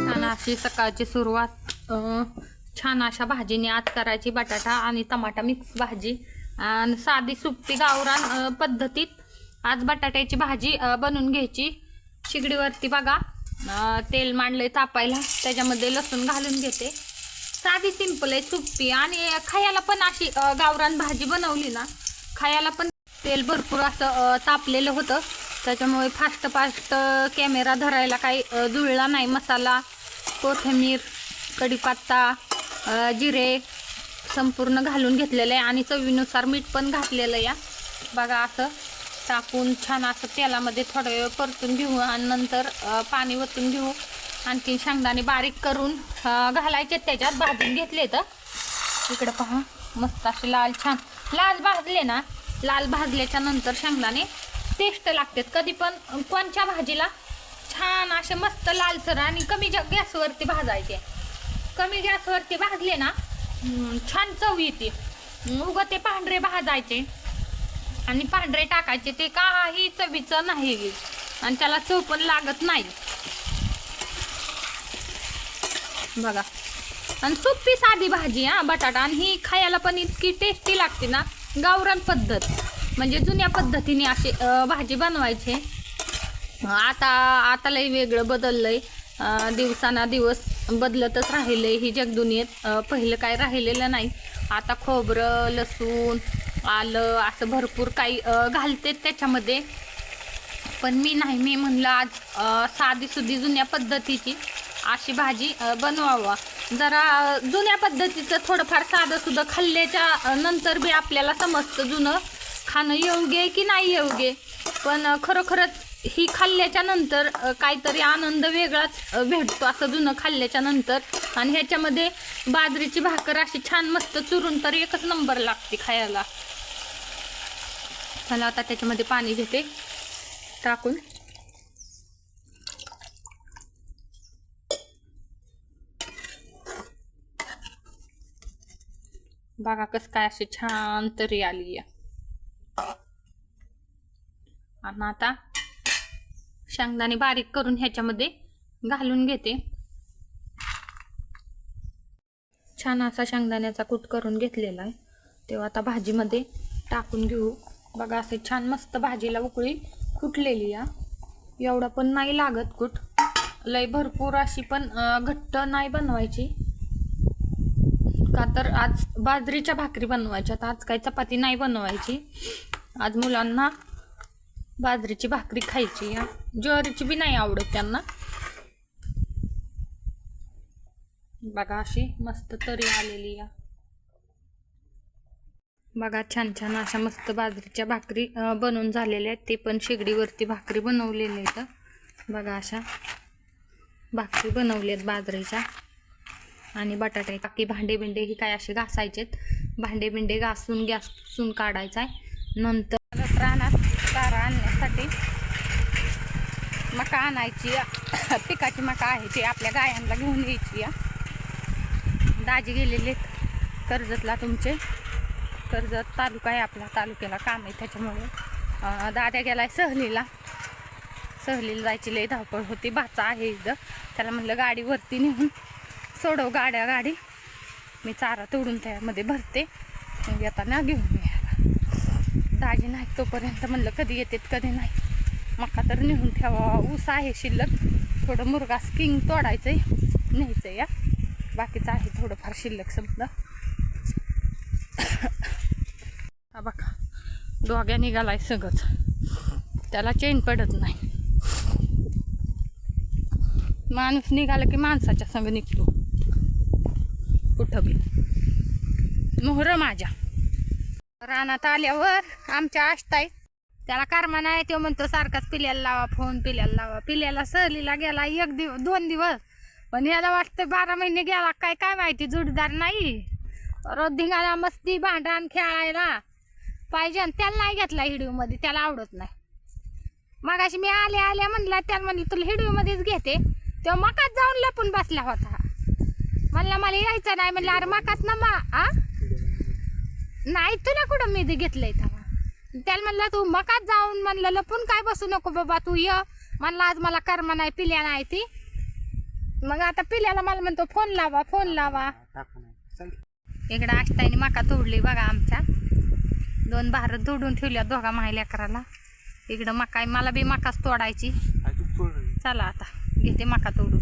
छान अशी सकाळची सुरुवात छान अशा भाजीने आज करायची. बटाटा आणि टमाटा मिक्स भाजी आणि साधी सुप्पी गावरान पद्धतीत आज बटाट्याची भाजी बनवून घ्यायची. शिगडीवरती बघा तेल मांडलंय तापायला, त्याच्यामध्ये लसूण घालून घेते. साधी सिंपल आहे सुप्पी आणि खायला पण अशी गावरान भाजी बनवली ना, खायला पण तेल भरपूर असं तापलेलं होतं, त्याच्यामुळे फास्ट कॅमेरा धरायला काही जुळला नाही. मसाला, कोथिंबीर, कढीपत्ता, जिरे संपूर्ण घालून घेतलेलं आहे आणि चवीनुसार मीठ पण घातलेलं आहे. बघा असं टाकून छान असं तेलामध्ये थोडा वेळ परतून घेऊ आणि नंतर पाणी वतून घेऊ. आणखीन शेंगदाणे बारीक करून घालायचे त्याच्यात, भाजून घेतले. तर इकडे पहा मस्त असे लाल छान लाल भाजले ना, लाल भाजल्याच्या नंतर शेंगदाणे टेस्ट लागतात. कधी पण कोणत्या भाजीला छान असे मस्त लालसर आणि कमी गॅसवरती भाजायचे. कमी गॅसवरती भाजले ना छान चव येते. उगं ते पांढरे भाजायचे आणि पांढरे टाकायचे ते काही चवीचं नाही आणि त्याला चव पण लागत नाही. बघा आणि सोपी साधी भाजी बटाटा, आणि ही खायला पण इतकी टेस्टी लागते ना. गावरान पद्धत म्हणजे जुन्या पद्धतीने अशी भाजी बनवायची. आता लय वेगळं बदललंय, दिवसाना दिवस बदलतच राहिलंय ही जगदुनियेत. पहिलं काय राहिलेलं नाही. आता खोबरं, लसूण, आलं असं भरपूर काही घालते त्याच्यामध्ये, पण मी नाही. मी म्हणलं आज साधी सुधी जुन्या पद्धतीची अशी भाजी बनवावा. जरा जुन्या पद्धतीचं थोडंफार साधं सुद्धा खाल्ल्याच्या नंतर बी आपल्याला समजतं जुनं खाणं योग्य आहे की नाही योग्य. पण खरोखरच ही खाल्ल्याच्या नंतर काहीतरी आनंद वेगळाच भेटतो असं जुनं खाल्ल्याच्या नंतर. आणि ह्याच्यामध्ये बाजरीची भाकर अशी छान मस्त चुरून तर एकच नंबर लागते खायला. चला आता त्याच्यामध्ये पाणी घेते टाकून. बघा कसं काय अशी छान तरी आली आहे. आणि आता शेंगदाणे बारीक करून ह्याच्यामध्ये घालून घेते. छान असा शेंगदाण्याचा कूट करून घेतलेला आहे, तेव्हा आता भाजीमध्ये टाकून घेऊ. बघा असे छान मस्त भाजीला उकळी फुटलेली आहे. एवढं पण नाही लागत कूट, लय भरपूर अशी पण घट्ट नाही बनवायची, का तर आज बाजरीच्या भाकरी बनवायच्या. आज काही चपाती नाही बनवायची. आज मुलांना बाजरीची भाकरी खायची. ज्वारीची बी नाही आवडत त्यांना. बघा अशी मस्त तरी आलेली आहे. बघा छान छान अशा मस्त बाजरीच्या भाकरी बनवून झालेल्या आहेत. ते पण शेगडीवरती भाकरी बनवलेल्या आहेत. बघा अशा भाकरी बनवल्या आहेत बाजरीच्या. आणि बटाटे बाकी भांडे बिंडे ही काय असे घासायचेत. भांडे बिंडे घासून गॅस पुसून काढायचा आहे. नंतर रानात चारा आणण्यासाठी मका आणायची. पिकाची मका आहे ते आपल्या गायांना घेऊन यायची. दाजी गेलेले कर्जतला. तुमचे कर्जत तालुका आहे आपला, तालुक्याला काम आहे त्याच्यामुळे. दाद्या गेलाय सहलीला जायची लई धावपळ होती. भाचा आहे इथं, त्याला म्हणलं गाडीवरती नेऊन सोडव गाडी. मी चारा तोडून त्यामध्ये भरते, मग येताना घेऊन यायला. दाजी नाही तोपर्यंत म्हणलं कधी येतात कधी नाही. मका तर नेऊन ठेवा. ऊस आहे शिल्लक, थोडं मुरगास किंग तोडायचंय न्यायचं या. बाकीचं आहे थोडंफार शिल्लक समजा. हा बघा डोग्या निघालाय सगळंच, त्याला चेन पडत नाही. माणूस निघाला की माणसाच्या संग निघतो कुठं बी. मोहर माझ्या रानात आल्यावर आमच्या आष्टाय त्याला कर्मा नाही. तो म्हणतो सारखाच पिल्याला लावा फोन, पिल्याला लावा. पिल्याला सहलीला गेला 2 दिवस, पण याला वाटतं 12 महिने गेला काय माहिती. जोडीदार नाही, रोज धिंगाणा मस्ती भांडण खेळायला पाहिजे. आणि त्याला नाही घेतला हिडिओमध्ये, त्याला आवडत नाही. मगाशी मी आल्या म्हणला, त्याला म्हणलं तुला हिडिओमध्येच घेते. तेव्हा मकात जाऊन लपून बसला होता. म्हणला मला यायचं नाही. म्हणलं अरे मकात ना नाही तुला कुठं मी घेतलंय तेव्हा. त्याला म्हणलं तू मकात जाऊन म्हणलं लपून काय बसू नको बाबा, तू ये म्हणलं आज मला कर्म नाही पिल्या नाही ती. मग आता पिल्याला मला म्हणतो फोन लावा फोन लावा. इकडं आष्टाईने मका तोडली बघा आमच्या. 2 भारत तोडून ठेवल्या दोघा लेकराला. इकडं मका मला बी मकाच तोडायची. चला आता घेते मका तोडून.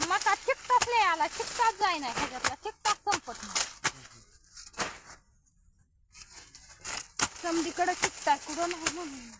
मका चिकटाच नाही आला, चिकटाच जाय नाही ह्याच्यातला, चिकटाच संपत नाही. समदीकडे चिकटा कुठं नाही म्हणून.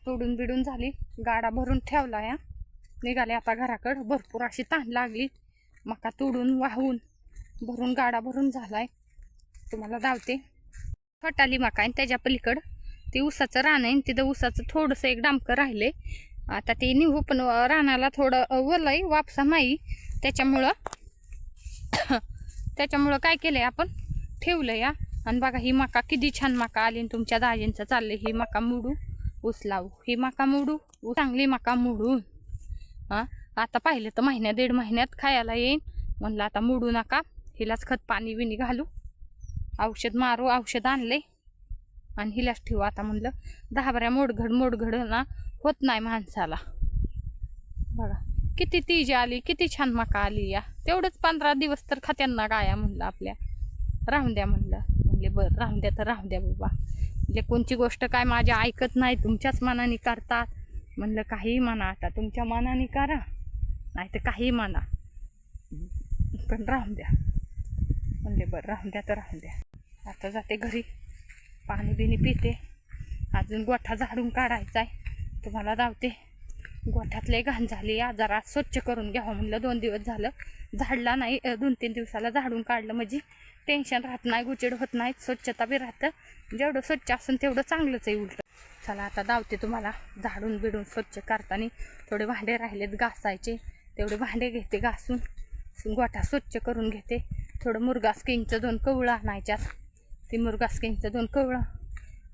तोडून बिडून झाली, गाडा भरून ठेवला या. निघाले आता घराकडं. भरपूर अशी तहान लागली. मका तोडून वाहून भरून गाडा भरून झालाय. तुम्हाला दावते. फटाली मका आहे त्याच्या पलीकडं ते ऊसाचं रान आहे. तिथं ऊसाचं थोडंसं एक डामकं राहिले. आता ते निघू पण रानाला थोडं वलय वापसा नाही. त्याच्यामुळं काय केलंय आपण ठेवलं या. आणि बघा ही मका किती छान मका आली. तुमच्या दाजींचं चाललंय ही मका मोडू ऊस लावू, ही मका मोडू चांगली मका मोडू. आता पाहिलं तर 1.5 महिन्यात खायला येईन. म्हणलं आता मोडू नका, हिलाच खत पाणी बिणी घालू, औषध मारू. औषध आणले आणि हिलाच ठेवू. आता म्हणलं 10 बऱ्या मोडघड ना होत नाही माणसाला. बघा किती तीज आली, किती छान मका आली या. तेवढंच 15 दिवस तर खात्यांना गाया म्हणलं आपल्या. राहून द्या म्हणले बरं राहून द्या तर राहून द्या बाबा. म्हणजे कोणची गोष्ट काय माझ्या ऐकत नाही, तुमच्याच मनाने करतात. म्हणलं काही म्हणा, आता तुमच्या मनाने करा नाही तर काही म्हणा, पण राहून द्या म्हणले बरं राहून द्या तर राहून द्या. आता जाते घरी, पाणी बिणी पिते. अजून गोठा झाडून काढायचा आहे. तुम्हाला धावते. गोठ्यातले घाण झाली या, जरा स्वच्छ करून घ्यावं म्हणलं. 2 दिवस झालं झाडला नाही. 2-3 दिवसाला झाडून काढलं म्हणजे टेन्शन राहत नाही, गुचेड होत नाही, स्वच्छता बी राहतं. जेवढं स्वच्छ असून तेवढं चांगलंच आहे उलट. चला आता धावते तुम्हाला. झाडून बिडून स्वच्छ करताना थोडे भांडे राहिलेत घासायचे, तेवढे भांडे घेते घासून. गोठा स्वच्छ करून घेते. थोडं मुरगास किंगचं 2 कवळं आणायच्यात. ती मुरगास किंगचं 2 कवळं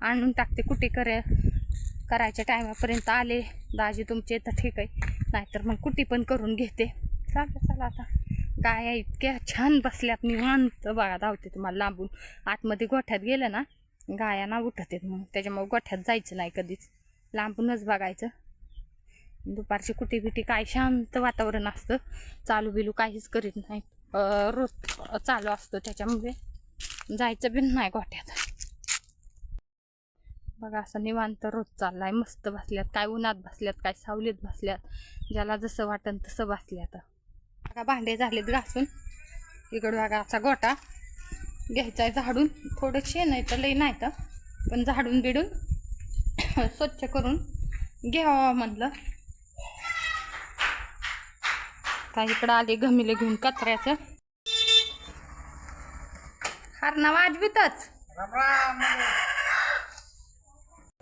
आणून टाकते. कुठे करायच्या टायमापर्यंत आले दाजी तुमचे तर ठीक आहे, नाहीतर मग कुठे पण करून घेते. चला आता गाया इतक्या छान बसल्यात निवांत. बघा धावते तुम्हाला लांबून. आतमध्ये गोठ्यात गेलं ना गाया ना उठत आहेत, मग त्याच्यामुळे गोठ्यात जायचं नाही कधीच, लांबूनच बघायचं. दुपारची कुटी बिटी काय शांत वातावरण असतं, चालू बिलू काहीच करीत नाही. रोज चालू असतो त्याच्यामुळे जायचं बिन नाही गोठ्यात. बघा असं निवांत रोज चाललाय. मस्त बसल्यात, काय उन्हात बसल्यात, काय सावलीत बसल्यात, ज्याला जसं वाटन तसं बसल्यात. बघा भांडे झालेत घासून. इकडं बघा असा गोठा घ्यायचा आहे झाडून. थोडं शेण आहे तर लई नाही तर, पण झाडून बिडून स्वच्छ करून घ्यावं म्हणलं. काय इकडं आले घमिले घेऊन कचऱ्याचं. हरणा वाजवीतच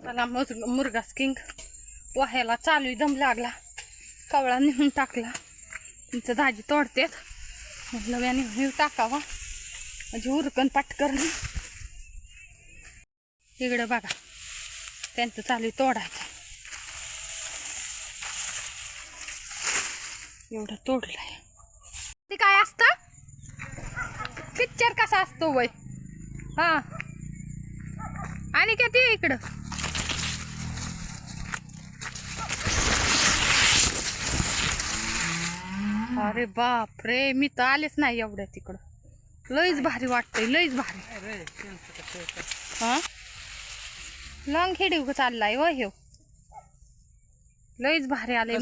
चला मुरगास किंग वाह्याला चालू दम लागला कवळा नेऊन टाकला तुमचं दाजी तोडतेत म्हटलं या नेऊन टाकावा म्हणजे उरकन पटकन इकडं बघा त्यांचं चालू तोडायचं एवढं तोडलंय ते काय असतं पिक्चर कसा असतो वय हा आणि काय ते इकडं अरे बाप रे मी तर आलेच नाही एवढ्या तिकडं लईच भारी वाटतंय लईच भारी हा लंग हिडीव चाललाय व हे लईच भारी आले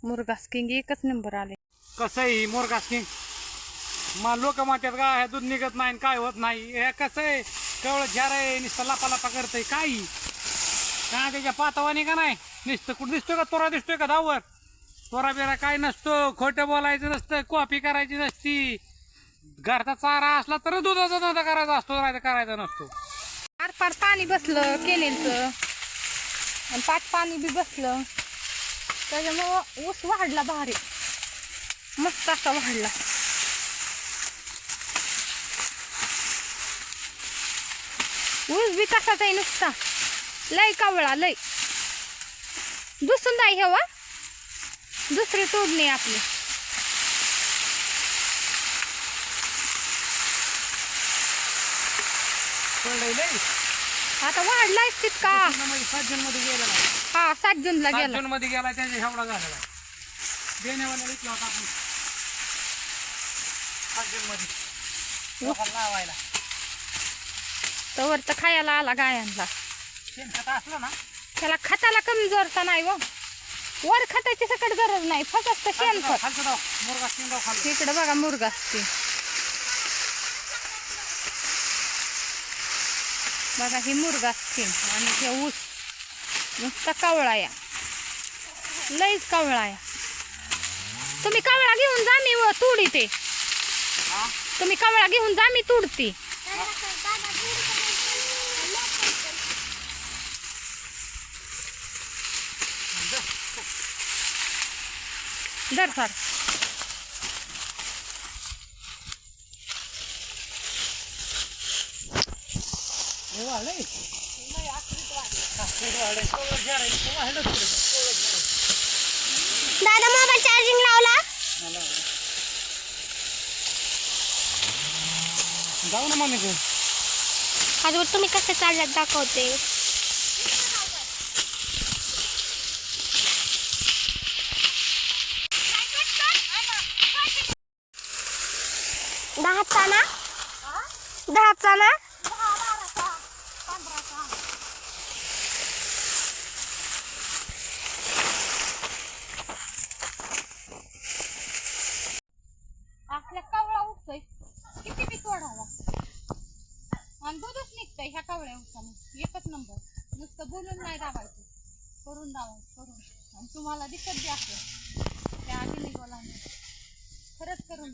मुरगास किंग एकच नंबर आले कसं आहे मुरगास किंग मग लोक म्हणतात का ह्या दूध निघत नाही काय होत नाही हे कसं आहे केवळ झ्यार आहे नुसतं लापा करतंय काही का त्याच्या पातावानी का नाही नुसतं कुठं दिसतोय का तोरा दिसतोय का धावर तोरा बिरा काय नसतो खोटं बोलायचं नसतं कॉपी करायची नसती घरचा चारा असला तर दुधाचा धंदा करायचा असतो नाही तर करायचा नसतो फार फार पाणी बसलं केनेलचं आणि पाच पाणी बी बसलं त्याच्यामुळं ऊस वाढला भारी मस्त असा वाढला ऊस बी कसाच आहे नुसता लय कावळा लय दुसून नाही हेवा दुसरी तोडणी आपली आता वाढलाय तितका 7 जून मध्ये गेला हा 7 जूनला गेला 7 जून मध्ये गेला त्याच्या एवढा झालेला देण्यावाला विकला होता आपण 7 जून मध्ये लावायला तर तर खायला आला गायांना शेणखत असलं ना त्याला खताला कमी जोरचा नाही व वर खताची सकट गरज नाही फक्त शेणखत मुरगास किंग खाली इकडे बघा मुरगासची बघा ही मुरगासची आणि हे ऊस नुसता कावळा या लईच कावळा या तुम्ही कावळा घेऊन जा मी व तुडी ते तुम्ही कावळा घेऊन जा मी तुडती दर सर दादा मोबाईल चार्जिंग लावला जाऊ ना मम्मी तू अजून तुम्ही कसं चालत दाखवते दहाचा ना आपल्या कावळा उठतोय किती बी तोडावा आणि दूधच निघतंय ह्या कावळ्या उठाने एकच नंबर नुसतं बोलून नाही दाबायचं करून आणि तुम्हाला दिसत बी असेल त्या आधी निघाला खरंच करून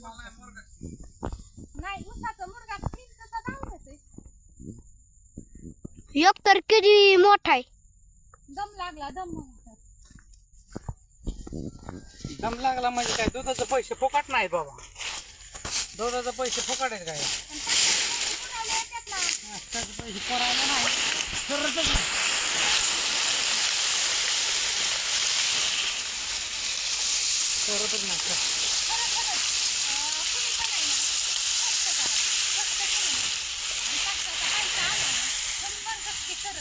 नाही उसाचं मुरगा किंगचा दावत आहे एक तर किती मोठा आहे दम लागला दम दम लागला म्हणजे काय दुधाचे पैसे फुकट नाहीत बाबा दुधाचे पैसे फुकट आहेत काय पैसे करायला नाही करतच नाही करतच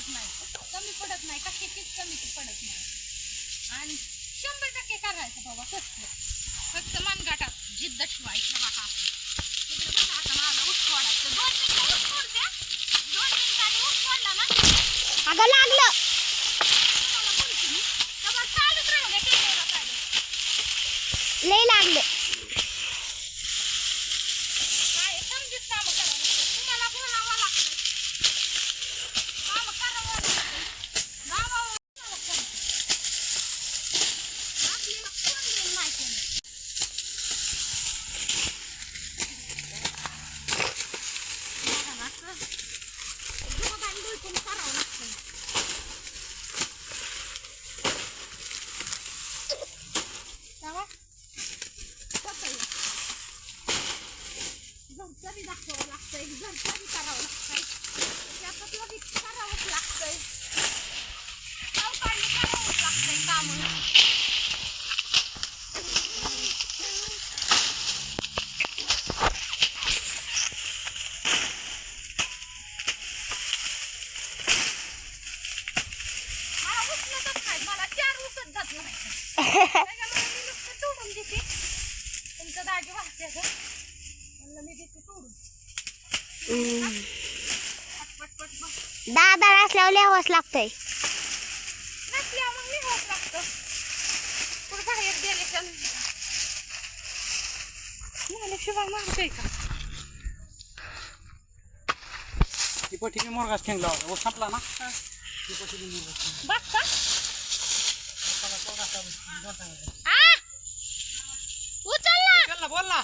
नाही कमी पडत नाही कशाचीच कमी पडत नाही आणि 100% करायचं बाबा कसलं फक्त मनगाटात जिद्द ठेवायचं बघा तिकडे बघा आता मला ऊस तोडायचं 2 मिनिटं ऊस तोडते 2 मिनिटांनी ऊस तोडला ना अगं लागलं तुम्हाला बोलते मी तेव्हा चालूच राहू दे कॅमेरा चालू लय लागलं काय समजीत कामं करावं लागतं तुम्हाला बोलावं लागतं कामं करावं लागतं गावावर लागतं आपल्याला कोण देऊन नाही केलं बी दाखवावं लागतंय, घरचं बी करावं लागतंय, त्याच्यातलं बी करावंच लागतंय, सावकाळी करावंच लागतंय कामं. मला उचलतच नाही, मला 4 उचलत जात नाही. त्याच्यामुळे मी नुसतं तोडून देते. तुमचं दाजी वाहते गं. म्हणलं मी देते तोडून. पट पट पट. दादा असल्यावर लिहावंच लागतंय. नसल्या मग लिहावंच लागतं. कुठं बाहेर गेले का शिवाय मारतोय का? ती पट्टी मी मोरगास खेळला होता. वो संपला ना ती पट्टी मी मोरगास बस का? खेळला. आ? उचल ना. बोल ना